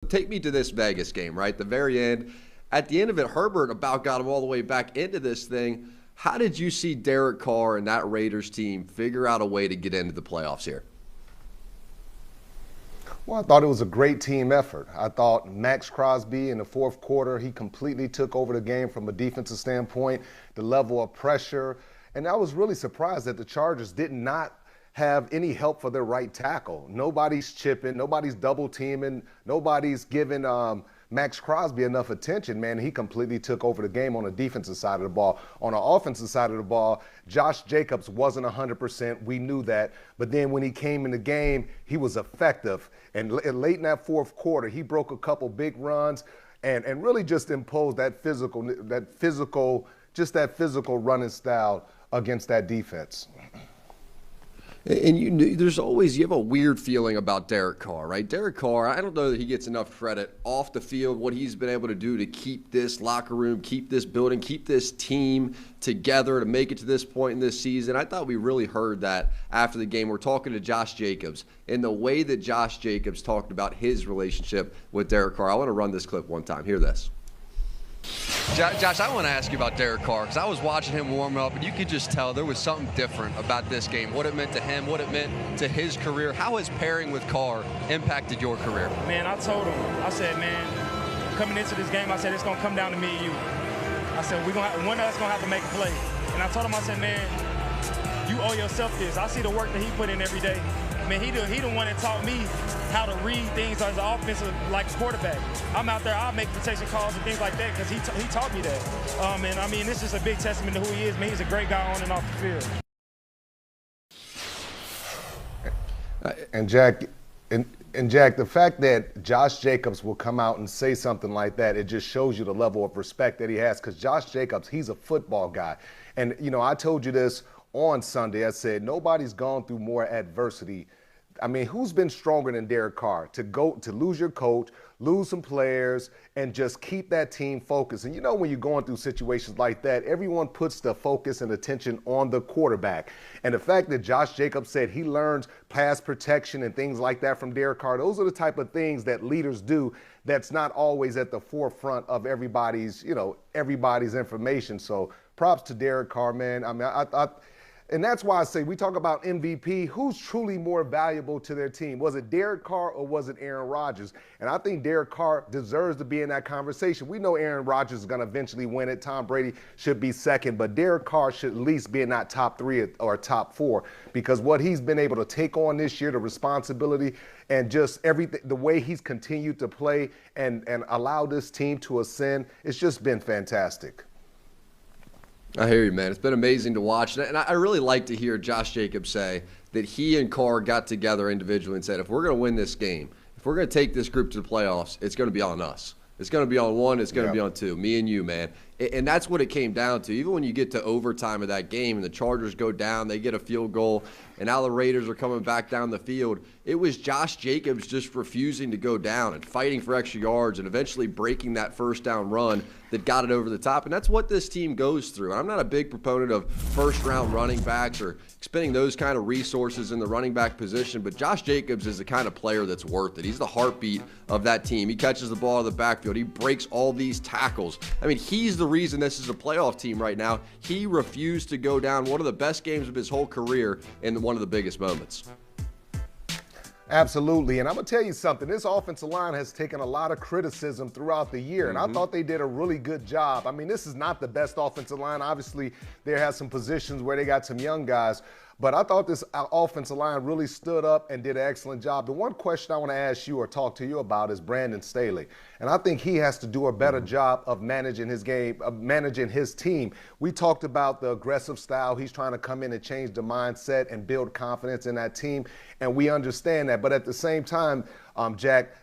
take me to this Vegas game, right? The very end. At the end of it, Herbert about got him all the way back into this thing. How did you see Derek Carr and that Raiders team figure out a way to get into the playoffs here? Well, I thought it was a great team effort. I thought Max Crosby in the fourth quarter, he completely took over the game from a defensive standpoint, the level of pressure. And I was really surprised that the Chargers did not have any help for their right tackle. Nobody's chipping, nobody's double teaming, nobody's giving Max Crosby enough attention, man. He completely took over the game on the defensive side of the ball. On the offensive side of the ball, Josh Jacobs wasn't 100%. We knew that. But then when he came in the game, he was effective. And late in that fourth quarter, he broke a couple big runs and really just imposed that physical running style against that defense. And you have a weird feeling about Derek Carr, right? Derek Carr, I don't know that he gets enough credit off the field, what he's been able to do to keep this locker room, keep this building, keep this team together to make it to this point in this season. I thought we really heard that after the game. We're talking to Josh Jacobs, and the way that Josh Jacobs talked about his relationship with Derek Carr. I want to run this clip one time. Hear this. Josh, I want to ask you about Derek Carr because I was watching him warm up, and you could just tell there was something different about this game, what it meant to him, what it meant to his career. How has pairing with Carr impacted your career? Man, I told him, I said, man, coming into this game, I said, it's going to come down to me and you. I said, one of us going to have to make a play. And I told him, I said, man, you owe yourself this. I see the work that he put in every day. Man, he the one that taught me how to read things as an offensive, like a quarterback. I'm out there, I'll make protection calls and things like that because he taught me that. And I mean, this is a big testament to who he is. Man, he's a great guy on and off the field. And Jack, the fact that Josh Jacobs will come out and say something like that, it just shows you the level of respect that he has. Because Josh Jacobs, he's a football guy. And, I told you this on Sunday. I said, nobody's gone through more adversity. I mean, who's been stronger than Derek Carr to lose your coach, lose some players, and just keep that team focused? And when you're going through situations like that, everyone puts the focus and attention on the quarterback. And the fact that Josh Jacobs said he learns pass protection and things like that from Derek Carr, those are the type of things that leaders do that's not always at the forefront of everybody's information. So props to Derek Carr, man. I mean, and that's why I say we talk about MVP. Who's truly more valuable to their team? Was it Derek Carr or was it Aaron Rodgers? And I think Derek Carr deserves to be in that conversation. We know Aaron Rodgers is going to eventually win it. Tom Brady should be second, but Derek Carr should at least be in that top 3 or top 4 because what he's been able to take on this year, the responsibility and just everything, the way he's continued to play and allow this team to ascend, it's just been fantastic. I hear you, man. It's been amazing to watch. And I really like to hear Josh Jacobs say that he and Carr got together individually and said, if we're going to win this game, if we're going to take this group to the playoffs, it's going to be on us. It's going to be on one. It's going to be on two. Me and you, man. And that's what it came down to. Even when you get to overtime of that game and the Chargers go down, they get a field goal, and now the Raiders are coming back down the field. It was Josh Jacobs just refusing to go down and fighting for extra yards and eventually breaking that first down run that got it over the top. And that's what this team goes through. And I'm not a big proponent of first-round running backs or expending those kind of resources in the running back position, but Josh Jacobs is the kind of player that's worth it. He's the heartbeat of that team. He catches the ball in the backfield. He breaks all these tackles. I mean, he's the reason this is a playoff team right now. He refused to go down one of the best games of his whole career in one of the biggest moments. Absolutely. And I'm going to tell you something. This offensive line has taken a lot of criticism throughout the year, and I thought they did a really good job. I mean, this is not the best offensive line. Obviously, there has some positions where they got some young guys, but I thought this offensive line really stood up and did an excellent job. The one question I want to ask you or talk to you about is Brandon Staley. And I think he has to do a better job of managing his game, of managing his team. We talked about the aggressive style. He's trying to come in and change the mindset and build confidence in that team, and we understand that. But at the same time, Jack,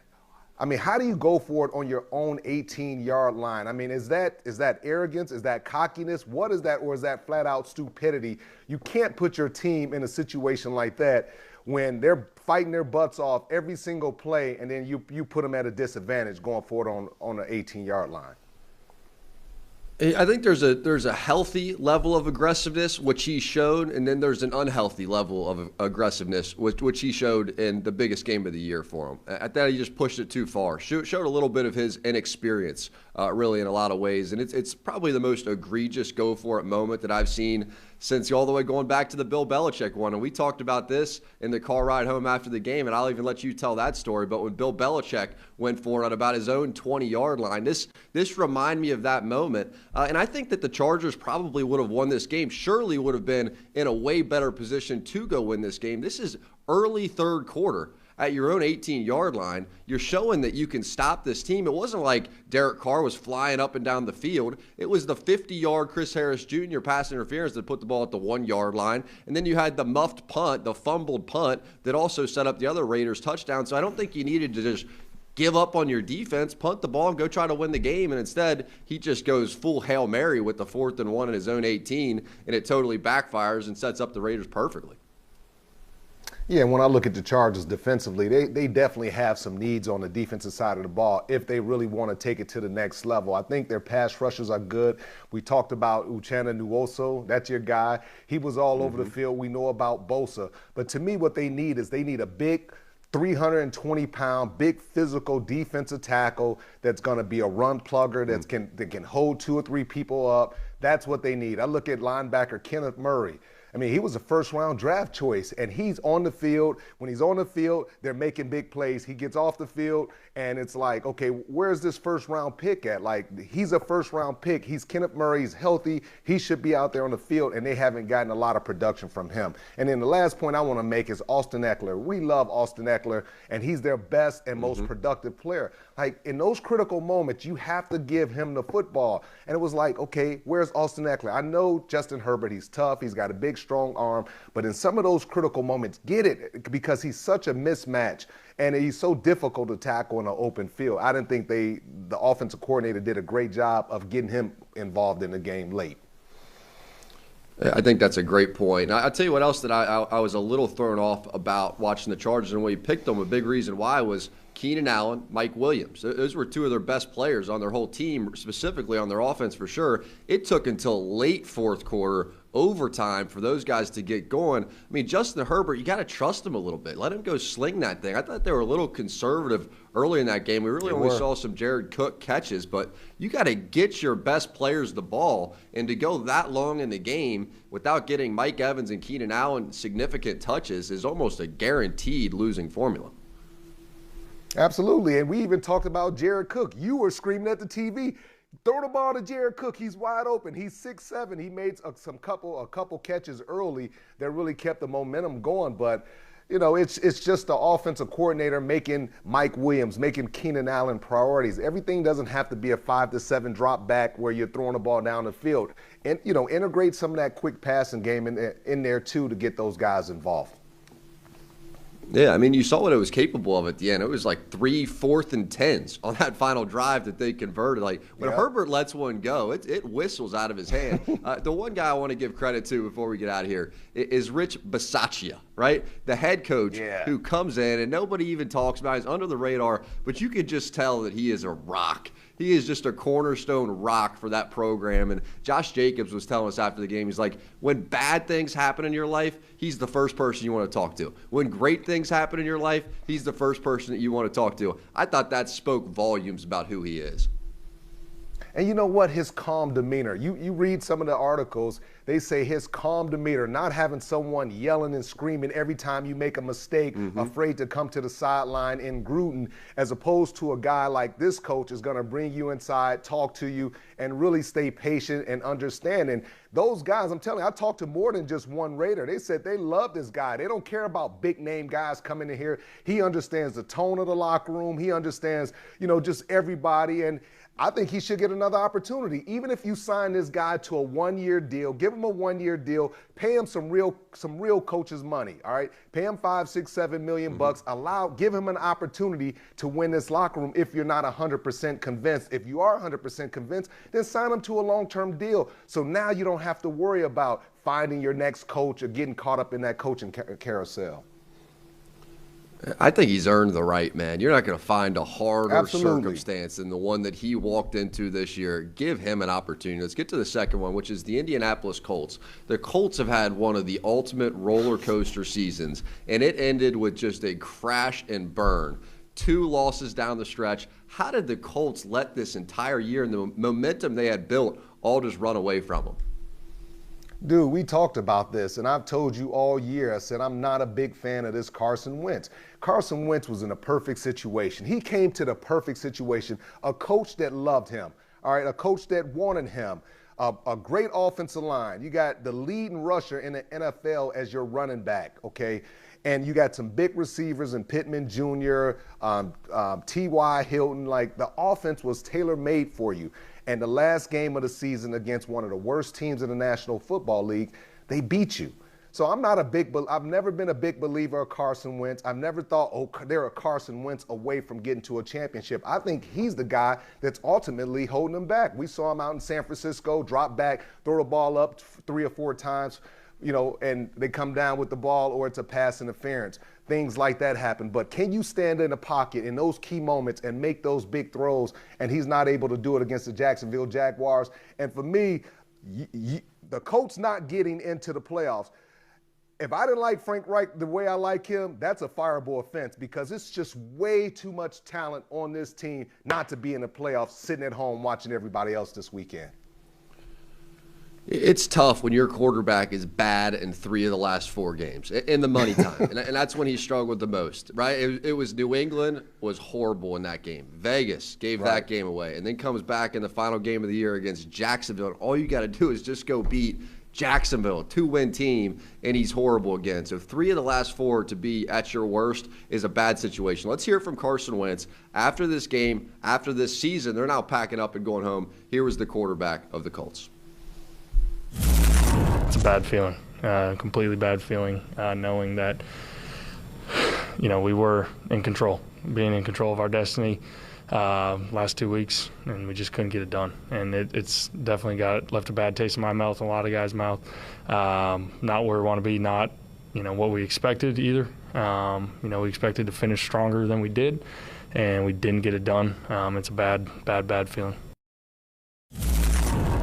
I mean, how do you go for it on your own 18-yard line? I mean, is that arrogance? Is that cockiness? What is that? Or is that flat-out stupidity? You can't put your team in a situation like that when they're fighting their butts off every single play, and then you put them at a disadvantage going forward on an 18-yard line. I think there's a healthy level of aggressiveness, which he showed, and then there's an unhealthy level of aggressiveness, which he showed in the biggest game of the year for him. I thought he just pushed it too far. Showed a little bit of his inexperience, really, in a lot of ways. And it's probably the most egregious go-for-it moment that I've seen since all the way going back to the Bill Belichick one. And we talked about this in the car ride home after the game, and I'll even let you tell that story. But when Bill Belichick went for it at about his own 20-yard line, this reminded me of that moment. And I think that the Chargers probably would have won this game, surely would have been in a way better position to go win this game. This is early third quarter. At your own 18-yard line, you're showing that you can stop this team. It wasn't like Derek Carr was flying up and down the field. It was the 50-yard Chris Harris Jr. pass interference that put the ball at the 1-yard line. And then you had the muffed punt, the fumbled punt, that also set up the other Raiders touchdown. So I don't think you needed to just give up on your defense, punt the ball, and go try to win the game. And instead, he just goes full Hail Mary with the 4th and 1 in his own 18, and it totally backfires and sets up the Raiders perfectly. Yeah, and when I look at the Chargers defensively, they definitely have some needs on the defensive side of the ball if they really want to take it to the next level. I think their pass rushers are good. We talked about Uchenna Nwosu. That's your guy. He was all over the field. We know about Bosa. But to me, what they need is they need a big 320-pound, big physical defensive tackle that's going to be a run plugger that can hold 2 or 3 people up. That's what they need. I look at linebacker Kenneth Murray. I mean, he was a first-round draft choice, and he's on the field. When he's on the field, they're making big plays. He gets off the field, and it's like, okay, where's this first-round pick at? Like, he's a first-round pick. He's Kenneth Murray. He's healthy. He should be out there on the field, and they haven't gotten a lot of production from him. And then the last point I want to make is Austin Eckler. We love Austin Eckler, and he's their best and most productive player. Like, in those critical moments, you have to give him the football. And it was like, okay, where's Austin Eckler? I know Justin Herbert, he's tough. He's got a big, strong arm. But in some of those critical moments, get it, because he's such a mismatch. And he's so difficult to tackle in an open field. I didn't think the offensive coordinator did a great job of getting him involved in the game late. I think that's a great point. I'll tell you what else that I was a little thrown off about watching the Chargers and when we picked them. A big reason why was Keenan Allen, Mike Williams. Those were 2 of their best players on their whole team, specifically on their offense for sure. It took until late fourth quarter, overtime, for those guys to get going. I mean, Justin Herbert, you got to trust him a little bit. Let him go sling that thing. I thought they were a little conservative early in that game. We really only saw some Jared Cook catches, but you got to get your best players the ball. And to go that long in the game without getting Mike Evans and Keenan Allen significant touches is almost a guaranteed losing formula. Absolutely, and we even talked about Jared Cook. You were screaming at the TV, throw the ball to Jared Cook. He's wide open. He's 6'7". He made a couple catches early that really kept the momentum going. But, you know, it's just the offensive coordinator making Mike Williams, making Keenan Allen priorities. Everything doesn't have to be a 5 to 7 drop back where you're throwing the ball down the field. And, you know, integrate some of that quick passing game in there, too, to get those guys involved. Yeah, I mean, you saw what it was capable of at the end. It was like 3 4th and 10s on that final drive that they converted. Like, when Herbert lets one go, it whistles out of his hand. The one guy I want to give credit to before we get out of here is Rich Bisaccia, right? The head coach who comes in and nobody even talks about. He's under the radar, but you could just tell that he is a rock. He is just a cornerstone rock for that program. And Josh Jacobs was telling us after the game, he's like, when bad things happen in your life, he's the first person you want to talk to. When great things happen in your life, he's the first person that you want to talk to. I thought that spoke volumes about who he is. And you know what? His calm demeanor. You read some of the articles, they say his calm demeanor, not having someone yelling and screaming every time you make a mistake, afraid to come to the sideline in Gruden, as opposed to a guy like this coach is going to bring you inside, talk to you, and really stay patient and understanding. Those guys, I'm telling you, I talked to more than just one Raider. They said they love this guy. They don't care about big-name guys coming in here. He understands the tone of the locker room. He understands, you know, just everybody. And I think he should get another opportunity. Even if you sign this guy to a 1-year deal, give him a 1-year deal, pay him some real coach's money, all right? Pay him $5, $6, $7 million bucks. Give him an opportunity to win this locker room if you're not 100% convinced. If you are 100% convinced, then sign him to a long-term deal. So now you don't have to worry about finding your next coach or getting caught up in that coaching carousel. I think he's earned the right, man. You're not going to find a harder Absolutely. circumstance than the one that he walked into this year. Give him an opportunity. Let's get to the second one, which is the Indianapolis Colts. The Colts have had one of the ultimate roller coaster seasons, and it ended with just a crash and burn. 2 losses down the stretch. How did the Colts let this entire year and the momentum they had built all just run away from them? Dude, we talked about this, and I've told you all year, I said I'm not a big fan of this Carson Wentz. Carson Wentz was in a perfect situation. He came to the perfect situation, a coach that loved him, all right, a coach that wanted him, a great offensive line. You got the leading rusher in the NFL as your running back, okay? And you got some big receivers in Pittman Jr., T.Y. Hilton. Like, the offense was tailor-made for you. And the last game of the season against one of the worst teams in the National Football League, they beat you. So I've never been a big believer of Carson Wentz. I've never thought, oh, they're a Carson Wentz away from getting to a championship. I think he's the guy that's ultimately holding them back. We saw him out in San Francisco, drop back, throw the ball up 3 or 4 times, you know, and they come down with the ball, or it's a pass interference. Things like that happen. But can you stand in the pocket in those key moments and make those big throws? And he's not able to do it against the Jacksonville Jaguars. And for me, the Colts not getting into the playoffs, if I didn't like Frank Reich the way I like him, that's a fireable offense, because it's just way too much talent on this team not to be in the playoffs, sitting at home watching everybody else this weekend. It's tough when your quarterback is bad in 3 of the last 4 games in the money time, and that's when he struggled the most, right? It was New England was horrible in that game. Vegas gave that game away, and then comes back in the final game of the year against Jacksonville. And all you got to do is just go beat Jacksonville, 2-win team, and he's horrible again. So 3 of the last 4 to be at your worst is a bad situation. Let's hear from Carson Wentz after this game, after this season. They're now packing up and going home. Here was the quarterback of the Colts. It's a bad feeling, completely bad feeling, knowing that, you know, we were in control, being in control of our destiny last 2 weeks, and we just couldn't get it done. And it's definitely left a bad taste in my mouth, a lot of guys' mouth. Not where we want to be, not, you know, what we expected either. You know, we expected to finish stronger than we did, and we didn't get it done. It's a bad feeling.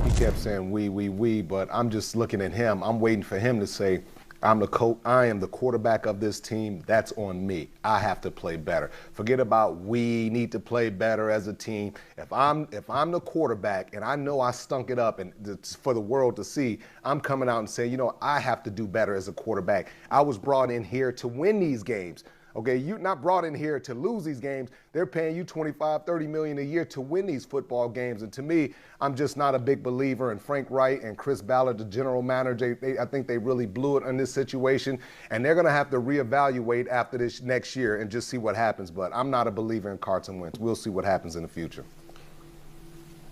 He kept saying we, but I'm just looking at him. I'm waiting for him to say, I am the quarterback of this team. That's on me. I have to play better. Forget about we need to play better as a team. If I'm the quarterback and I know I stunk it up and for the world to see, I'm coming out and saying, you know, I have to do better as a quarterback. I was brought in here to win these games. Okay, you're not brought in here to lose these games. They're paying you $25, $30 million a year to win these football games. And to me, I'm just not a big believer in Frank Reich and Chris Ballard, the general manager. I think they really blew it in this situation. And they're going to have to reevaluate after this next year and just see what happens. But I'm not a believer in Carson Wentz. We'll see what happens in the future.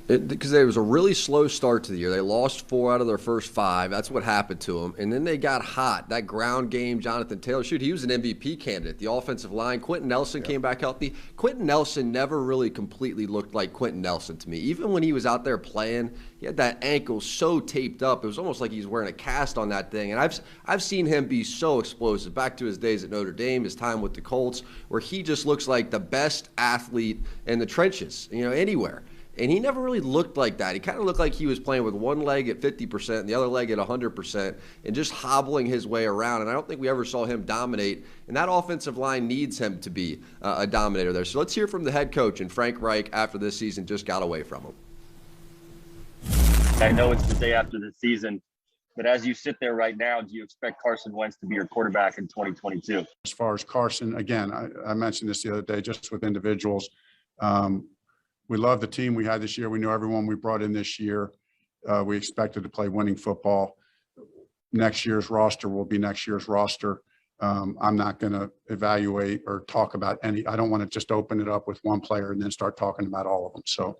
Because there was a really slow start to the year. They lost 4 out of their first 5. That's what happened to them. And then they got hot. That ground game, Jonathan Taylor, shoot, he was an MVP candidate. The offensive line, Quentin Nelson came back healthy. Quentin Nelson never really completely looked like Quentin Nelson to me. Even when he was out there playing, he had that ankle so taped up. It was almost like he's wearing a cast on that thing. And I've seen him be so explosive. Back to his days at Notre Dame, his time with the Colts, where he just looks like the best athlete in the trenches, you know, anywhere. And he never really looked like that. He kind of looked like he was playing with one leg at 50% and the other leg at 100% and just hobbling his way around. And I don't think we ever saw him dominate. And that offensive line needs him to be a dominator there. So let's hear from the head coach and Frank Reich after this season just got away from him. I know it's the day after the season, but as you sit there right now, do you expect Carson Wentz to be your quarterback in 2022? As far as Carson, again, I mentioned this the other day just with individuals. We love the team we had this year. We know everyone we brought in this year. We expected to play winning football. Next year's roster will be next year's roster. I'm not going to evaluate or talk about any. I don't want to just open it up with one player and then start talking about all of them. So.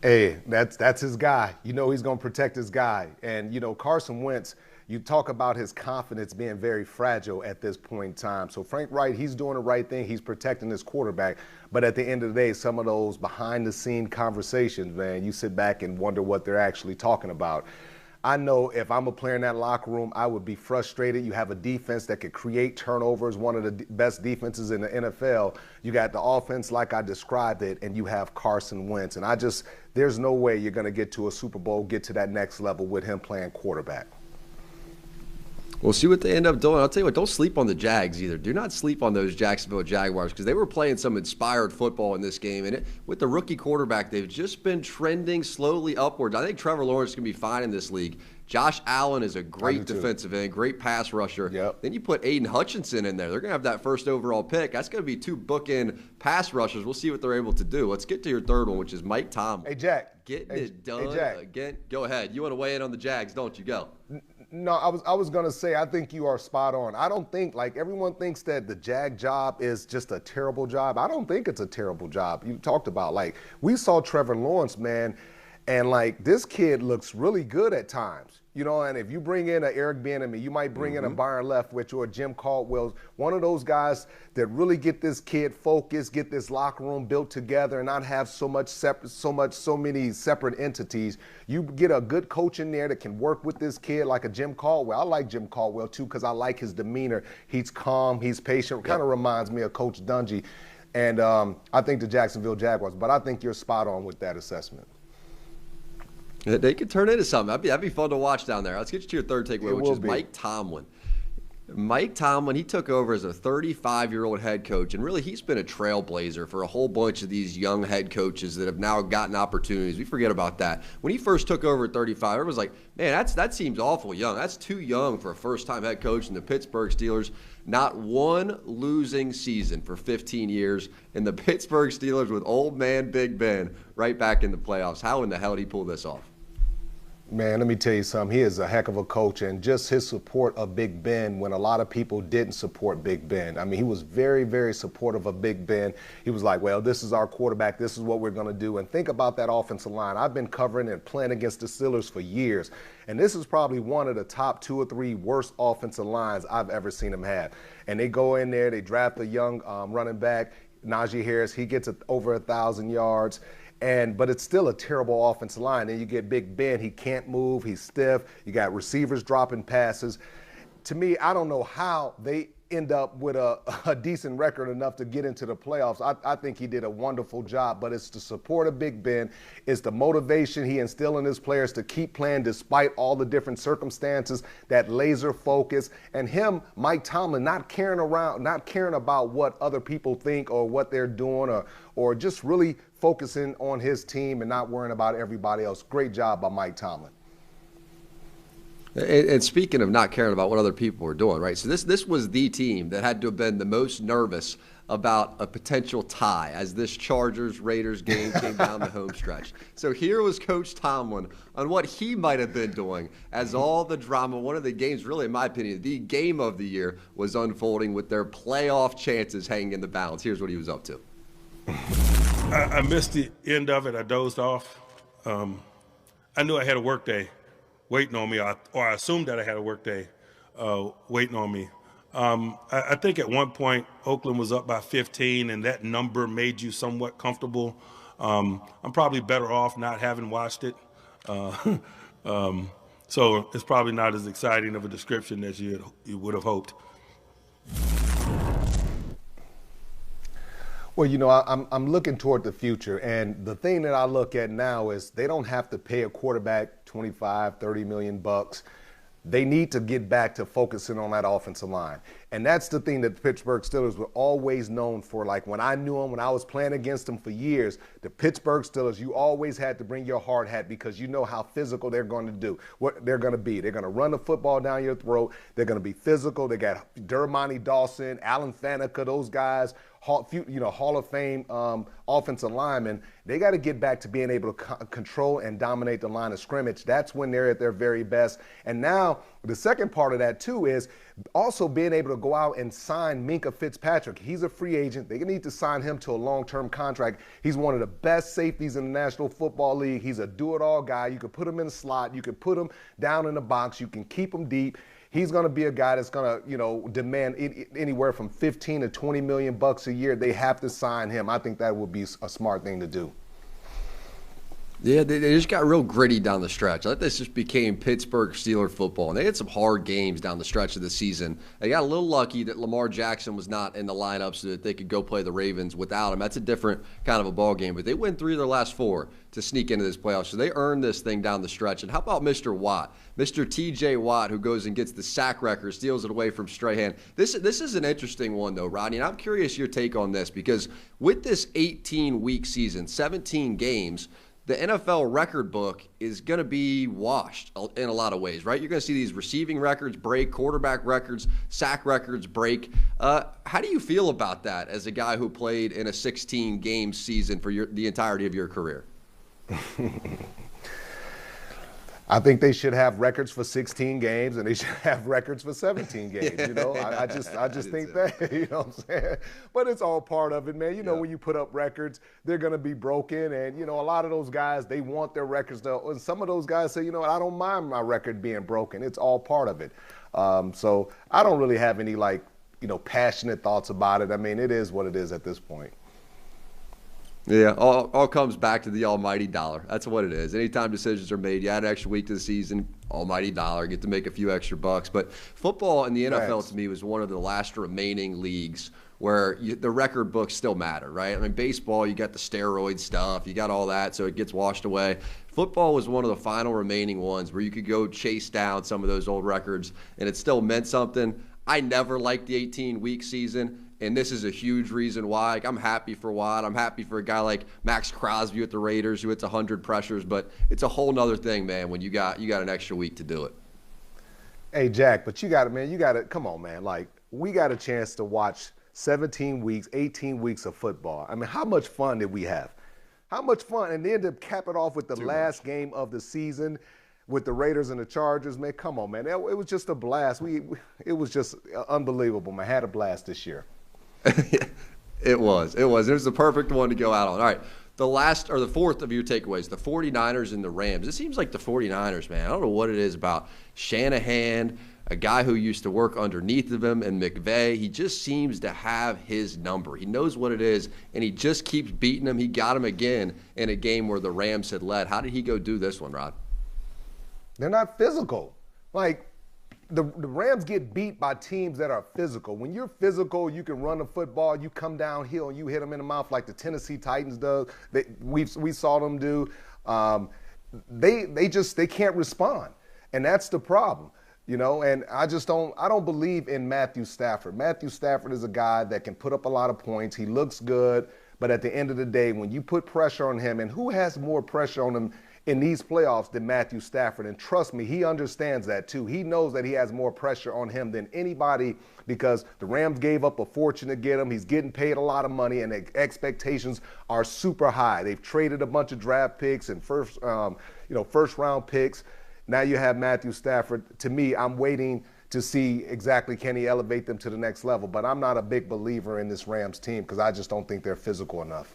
Hey, that's his guy. You know he's going to protect his guy. And, you know, Carson Wentz, you talk about his confidence being very fragile at this point in time. So Frank Reich, he's doing the right thing. He's protecting his quarterback. But at the end of the day, some of those behind-the-scene conversations, man, you sit back and wonder what they're actually talking about. I know if I'm a player in that locker room, I would be frustrated. You have a defense that could create turnovers, one of the best defenses in the NFL. You got the offense like I described it, and you have Carson Wentz. And there's no way you're going to get to a Super Bowl, get to that next level with him playing quarterback. We'll see what they end up doing. I'll tell you what, don't sleep on the Jags either. Do not sleep on those Jacksonville Jaguars because they were playing some inspired football in this game. And with the rookie quarterback, they've just been trending slowly upwards. I think Trevor Lawrence can be fine in this league. Josh Allen is a great defensive end, great pass rusher. Yep. Then you put Aiden Hutchinson in there. They're going to have that first overall pick. That's going to be 2 bookend pass rushers. We'll see what they're able to do. Let's get to your third one, which is Mike Tomlin. Hey, Jack. Getting it done again. Go ahead. You want to weigh in on the Jags, don't you? Go. No, I was going to say, I think you are spot on. I don't think, like everyone thinks that the Jag job is just a terrible job. I don't think it's a terrible job. You talked about, like, we saw Trevor Lawrence, man, and, like, this kid looks really good at times. You know, and if you bring in an Eric Bieniemy, you might bring in a Byron Leftwich or a Jim Caldwell, one of those guys that really get this kid focused, get this locker room built together, and not have so many separate entities. You get a good coach in there that can work with this kid, like a Jim Caldwell. I like Jim Caldwell too because I like his demeanor. He's calm, he's patient. Kind of reminds me of Coach Dungy, and I think the Jacksonville Jaguars. But I think you're spot on with that assessment. They could turn into something. That'd be fun to watch down there. Let's get you to your third takeaway, which is Mike Tomlin. Mike Tomlin, he took over as a 35-year-old head coach, and really he's been a trailblazer for a whole bunch of these young head coaches that have now gotten opportunities. We forget about that. When he first took over at 35, everyone was like, man, that seems awful young. That's too young for a first-time head coach in the Pittsburgh Steelers. Not one losing season for 15 years, and the Pittsburgh Steelers with old man Big Ben right back in the playoffs. How in the hell did he pull this off? Man, let me tell you something. He is a heck of a coach, and just his support of Big Ben when a lot of people didn't support Big Ben. I mean, he was very, very supportive of Big Ben. He was like, well, this is our quarterback. This is what we're going to do. And think about that offensive line. I've been covering and playing against the Steelers for years, and this is probably one of the top 2 or 3 worst offensive lines I've ever seen them have. And they go in there, they draft a young running back, Najee Harris. He gets over 1,000 yards. But it's still a terrible offensive line. Then you get Big Ben. He can't move. He's stiff. You got receivers dropping passes. To me, I don't know how they end up with a decent record enough to get into the playoffs. I think he did a wonderful job, but it's the support of Big Ben. It's the motivation he instilled in his players to keep playing despite all the different circumstances, that laser focus, and him, Mike Tomlin, not caring about what other people think or what they're doing or just really focusing on his team and not worrying about everybody else. Great job by Mike Tomlin. And speaking of not caring about what other people were doing, right? So this was the team that had to have been the most nervous about a potential tie as this Chargers-Raiders game came down the home stretch. So here was Coach Tomlin on what he might have been doing as all the drama, one of the games, really in my opinion, the game of the year was unfolding with their playoff chances hanging in the balance. Here's what he was up to. I missed the end of it. I dozed off. I knew I had a work day waiting on me, or I assumed that I had a work day waiting on me. I think at one point Oakland was up by 15, and that number made you somewhat comfortable. I'm probably better off not having watched it. So it's probably not as exciting of a description as you would have hoped. Well, you know, I'm looking toward the future, and the thing that I look at now is they don't have to pay a quarterback $25, $30 million. They need to get back to focusing on that offensive line. And that's the thing that the Pittsburgh Steelers were always known for. Like when I knew them, when I was playing against them for years, the Pittsburgh Steelers, you always had to bring your hard hat because you know how physical they're going to do, what they're going to be. They're going to run the football down your throat. They're going to be physical. They got Dermontti Dawson, Alan Faneca, those guys, Hall of Fame offensive linemen. They got to get back to being able to control and dominate the line of scrimmage. That's when they're at their very best. And now the second part of that, too, is also being able to go out and sign Minkah Fitzpatrick. He's a free agent. They need to sign him to a long-term contract. He's one of the best safeties in the National Football League. He's a do-it-all guy. You can put him in the slot. You can put him down in the box. You can keep him deep. He's going to be a guy that's going to, demand anywhere from $15 to $20 million a year. They have to sign him. I think that would be a smart thing to do. Yeah, they just got real gritty down the stretch. I thought this just became Pittsburgh Steelers football, and they had some hard games down the stretch of the season. They got a little lucky that Lamar Jackson was not in the lineup so that they could go play the Ravens without him. That's a different kind of a ball game, but they win 3 of their last 4 to sneak into this playoff, so they earned this thing down the stretch. And how about Mr. Watt, Mr. T.J. Watt, who goes and gets the sack record, steals it away from Strahan. This is an interesting one, though, Rodney, and I'm curious your take on this, because with this 18-week season, 17 games, the NFL record book is going to be washed in a lot of ways, right? You're going to see these receiving records break, quarterback records, sack records break. How do you feel about that as a guy who played in a 16-game season for the entirety of your career? I think they should have records for 16 games and they should have records for 17 games. Yeah. You know, I just think that, you know what I'm saying? But it's all part of it, man. You know, when you put up records, they're going to be broken. And, you know, a lot of those guys, they want their records to, and some of those guys say, you know what, I don't mind my record being broken. It's all part of it. So I don't really have any, like, you know, passionate thoughts about it. I mean, it is what it is at this point. Yeah, all comes back to the almighty dollar. That's what it is. Anytime decisions are made, you add an extra week to the season, almighty dollar, get to make a few extra bucks. But football in the NFL, to me, was one of the last remaining leagues where the record books still matter, right? I mean, baseball, you got the steroid stuff, you got all that, so it gets washed away. Football was one of the final remaining ones where you could go chase down some of those old records, and it still meant something. I never liked the 18-week season. And this is a huge reason why. Like, I'm happy for Watt. I'm happy for a guy like Max Crosby with the Raiders who hits 100 pressures. But it's a whole nother thing, man, when you got an extra week to do it. Hey, Jack, but you got it, man. You got it. Come on, man. Like, we got a chance to watch 17 weeks, 18 weeks of football. I mean, how much fun did we have? How much fun? And then to cap it off with the last game of the season with the Raiders and the Chargers, man, come on, man. It was just a blast. It was just unbelievable, man. I had a blast this year. It was. It was the perfect one to go out on. All right, the fourth of your takeaways, the 49ers and the Rams. It seems like the 49ers, man, I don't know what it is about Shanahan, a guy who used to work underneath of him, and McVay. He just seems to have his number. He knows what it is, and he just keeps beating him. He got him again in a game where the Rams had led. How did he go do this one, Rod? They're not physical. Like, the Rams get beat by teams that are physical. When you're physical, you can run the football, you come downhill and you hit them in the mouth like the Tennessee Titans does. We saw them do. They can't respond, and that's the problem, you know. And I don't believe in Matthew Stafford. Matthew Stafford is a guy that can put up a lot of points. He looks good, but at the end of the day, when you put pressure on him, and who has more pressure on him in these playoffs than Matthew Stafford? And trust me, he understands that too. He knows that he has more pressure on him than anybody because the Rams gave up a fortune to get him. He's getting paid a lot of money, and the expectations are super high. They've traded a bunch of draft picks and first round picks. Now you have Matthew Stafford. To me, I'm waiting to see exactly can he elevate them to the next level. But I'm not a big believer in this Rams team because I just don't think they're physical enough.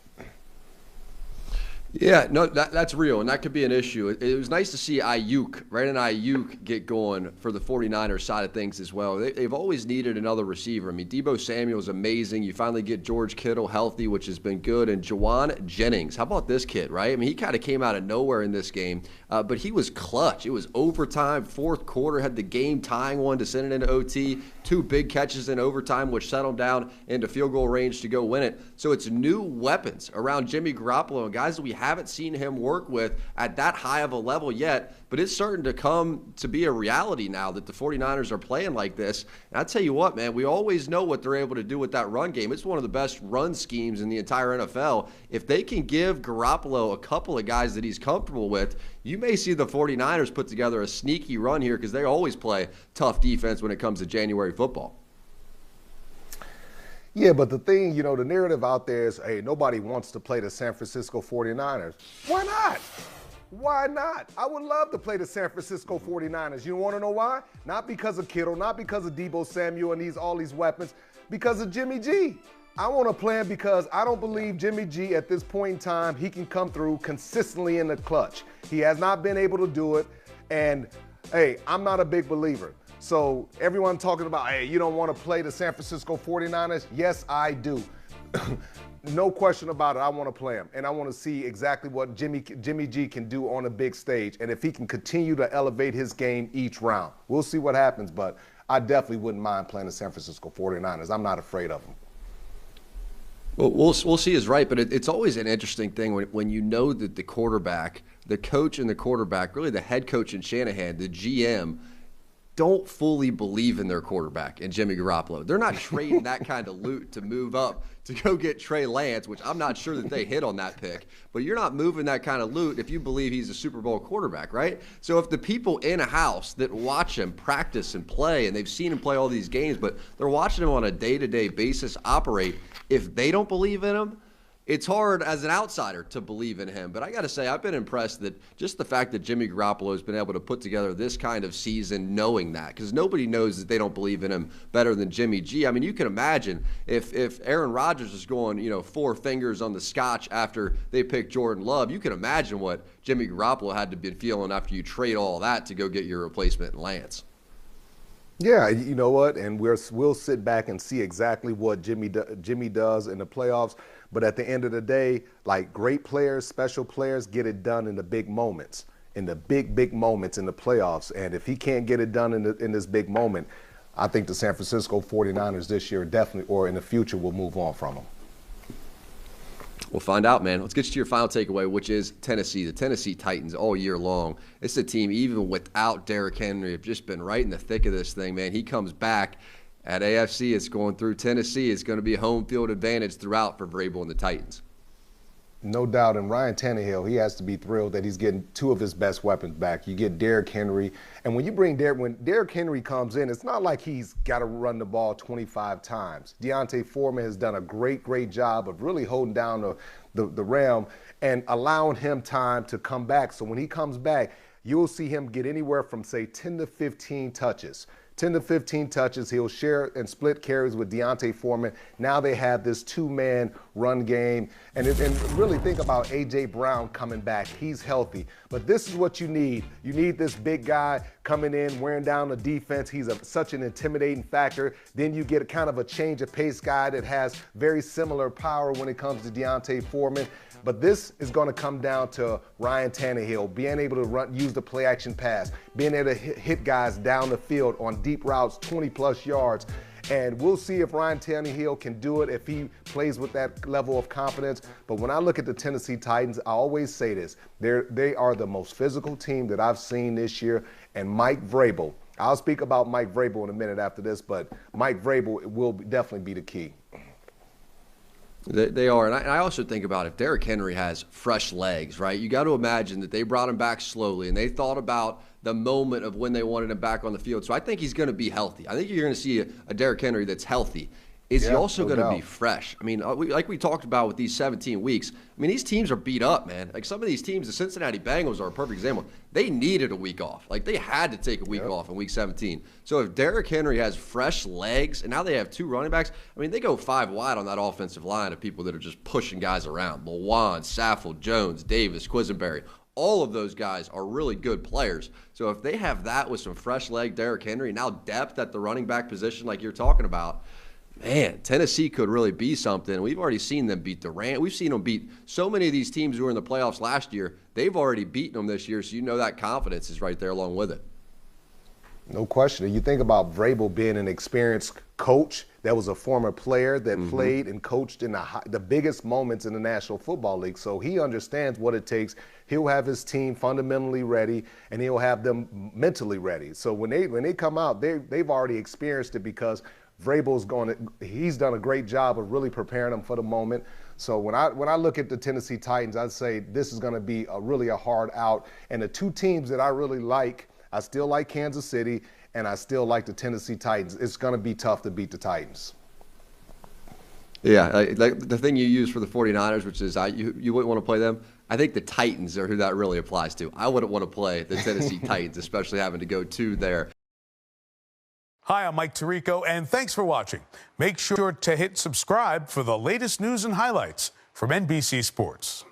Yeah, no, that's real, and that could be an issue. It was nice to see Brandon Ayuk get going for the 49ers side of things as well. They've always needed another receiver. I mean, Deebo Samuel's amazing. You finally get George Kittle healthy, which has been good, and Juwan Jennings. How about this kid, right? I mean, he kind of came out of nowhere in this game, but he was clutch. It was overtime, fourth quarter, had the game-tying one to send it into OT, 2 big catches in overtime, which settled down into field goal range to go win it. So it's new weapons around Jimmy Garoppolo and guys that we haven't seen him work with at that high of a level yet, but it's starting to come to be a reality now that the 49ers are playing like this. And I tell you what, man, we always know what they're able to do with that run game. It's one of the best run schemes in the entire NFL. If they can give Garoppolo a couple of guys that he's comfortable with, you may see the 49ers put together a sneaky run here because they always play tough defense when it comes to January football. Yeah, but the thing, you know, the narrative out there is, hey, nobody wants to play the San Francisco 49ers. Why not? Why not? I would love to play the San Francisco 49ers. You want to know why? Not because of Kittle, not because of Deebo Samuel and all these weapons, because of Jimmy G. I want to play him because I don't believe Jimmy G at this point in time, he can come through consistently in the clutch. He has not been able to do it, and, hey, I'm not a big believer. So everyone talking about, hey, you don't want to play the San Francisco 49ers? Yes, I do. No question about it. I want to play him, and I want to see exactly what Jimmy G can do on a big stage, and if he can continue to elevate his game each round. We'll see what happens, but I definitely wouldn't mind playing the San Francisco 49ers. I'm not afraid of them. Well, we'll see is right, but it's always an interesting thing when you know that the quarterback, the coach and the quarterback, really the head coach and Shanahan, the GM, don't fully believe in their quarterback and Jimmy Garoppolo. They're not trading that kind of loot to move up to go get Trey Lance, which I'm not sure that they hit on that pick. But you're not moving that kind of loot if you believe he's a Super Bowl quarterback, right? So if the people in a house that watch him practice and play, and they've seen him play all these games, but they're watching him on a day-to-day basis operate, if they don't believe in him, it's hard as an outsider to believe in him. But I got to say, I've been impressed that just the fact that Jimmy Garoppolo has been able to put together this kind of season knowing that, because nobody knows that they don't believe in him better than Jimmy G. I mean, you can imagine if Aaron Rodgers is going, 4 fingers on the scotch after they picked Jordan Love, you can imagine what Jimmy Garoppolo had to be feeling after you trade all that to go get your replacement in Lance. Yeah, you know what? And we'll sit back and see exactly what Jimmy does in the playoffs. But at the end of the day, like great players, special players get it done in the big moments, in the big moments in the playoffs. And if he can't get it done in this big moment, I think the San Francisco 49ers this year definitely, or in the future, will move on from him. We'll find out, man. Let's get you to your final takeaway, which is Tennessee. The Tennessee Titans all year long. It's a team, even without Derrick Henry, have just been right in the thick of this thing, man. He comes back at AFC. It's going through Tennessee. It's going to be a home field advantage throughout for Vrabel and the Titans. No doubt. And Ryan Tannehill, he has to be thrilled that he's getting 2 of his best weapons back. You get Derrick Henry. And when Derrick Henry comes in, it's not like he's got to run the ball 25 times. Deontay Foreman has done a great job of really holding down the realm and allowing him time to come back. So when he comes back, you'll see him get anywhere from, say, 10 to 15 touches. 10 to 15 touches. He'll share and split carries with Deontay Foreman. Now they have this 2-man run game. And really think about A.J. Brown coming back. He's healthy. But this is what you need. You need this big guy coming in, wearing down the defense. He's such an intimidating factor. Then you get kind of a change of pace guy that has very similar power when it comes to Deontay Foreman. But this is going to come down to Ryan Tannehill being able to use the play-action pass, being able to hit guys down the field on deep routes, 20-plus yards. And we'll see if Ryan Tannehill can do it, if he plays with that level of confidence. But when I look at the Tennessee Titans, I always say this. They are the most physical team that I've seen this year. And Mike Vrabel, I'll speak about Mike Vrabel in a minute after this, but Mike Vrabel will definitely be the key. They are. And I also think about if Derrick Henry has fresh legs, right? You got to imagine that they brought him back slowly, and they thought about the moment of when they wanted him back on the field. So I think he's going to be healthy. I think you're going to see a Derrick Henry that's healthy. Is he also going to be fresh? I mean, like we talked about with these 17 weeks, I mean, these teams are beat up, man. Like some of these teams, the Cincinnati Bengals are a perfect example. They needed a week off. Like they had to take a week off in week 17. So if Derrick Henry has fresh legs, and now they have 2 running backs, I mean, they go 5 wide on that offensive line of people that are just pushing guys around. Lewan, Saffold, Jones, Davis, Quisenberry. All of those guys are really good players. So if they have that with some fresh leg Derrick Henry, now depth at the running back position like you're talking about, man, Tennessee could really be something. We've already seen them beat the Rams. We've seen them beat so many of these teams who were in the playoffs last year. They've already beaten them this year, so you know that confidence is right there along with it. No question. You think about Vrabel being an experienced coach that was a former player that played and coached in the biggest moments in the National Football League. So he understands what it takes. He'll have his team fundamentally ready, and he'll have them mentally ready. So when they come out, they've already experienced it because he's done a great job of really preparing them for the moment. So when I look at the Tennessee Titans, I'd say this is going to be really a hard out. And the 2 teams that I really like, I still like Kansas City, and I still like the Tennessee Titans. It's going to be tough to beat the Titans. Yeah, like the thing you use for the 49ers, which is you wouldn't want to play them. I think the Titans are who that really applies to. I wouldn't want to play the Tennessee Titans, especially having to go 2 there. Hi, I'm Mike Tirico, and thanks for watching. Make sure to hit subscribe for the latest news and highlights from NBC Sports.